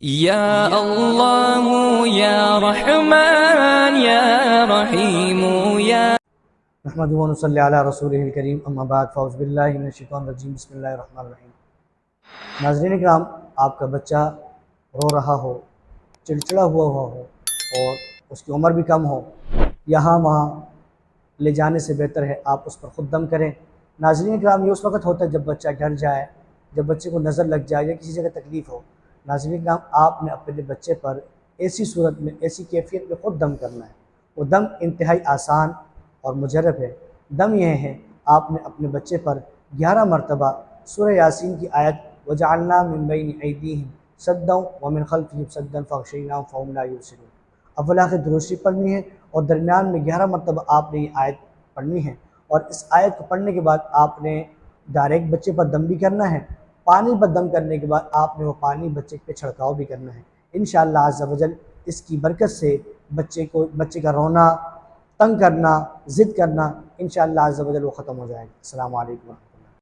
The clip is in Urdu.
یا اللہ یا رحمان یا رحیم یا نحمدہ و نصلی علی رسولہ الکریم، اما بعد، فاعوذ باللہ من الشیطان الرجیم، بسم اللہ الرحمن الرحیم۔ ناظرین اکرام، آپ کا بچہ رو رہا ہو، چڑچڑا ہوا ہو اور اس کی عمر بھی کم ہو، یہاں وہاں لے جانے سے بہتر ہے آپ اس پر خود دم کریں۔ ناظرین اکرام، یہ اس وقت ہوتا ہے جب بچہ ڈر جائے، جب بچے کو نظر لگ جائے یا کسی جگہ تکلیف ہو۔ ناظرین اکرام، آپ نے اپنے بچے پر ایسی صورت میں، ایسی کیفیت میں خود دم کرنا ہے۔ وہ دم انتہائی آسان اور مجرب ہے۔ دم یہ ہے، آپ نے اپنے بچے پر 11 مرتبہ سورہ یاسین کی آیت وَجَعَلْنَا مِن بَيْنِ أَيْدِيهِمْ سَدًّا وَمِنْ خَلْفِهِمْ سَدًّا فَغْشَيْنَاهُمْ فَهُمْ لَا يُبْصِرُونَ اول آخر درود شریف پڑھنی ہے، اور درمیان میں 11 مرتبہ آپ نے یہ آیت پڑھنی ہے، اور اس آیت کو پڑھنے کے بعد آپ نے ڈائریکٹ بچے پر دم بھی کرنا ہے۔ پانی پر دم کرنے کے بعد آپ نے وہ پانی بچے پہ چھڑکاؤ بھی کرنا ہے۔ انشاءاللہ عز و جل اس کی برکت سے بچے کا رونا، تنگ کرنا، ضد کرنا، انشاءاللہ عز و جل وہ ختم ہو جائے گا۔ السلام علیکم۔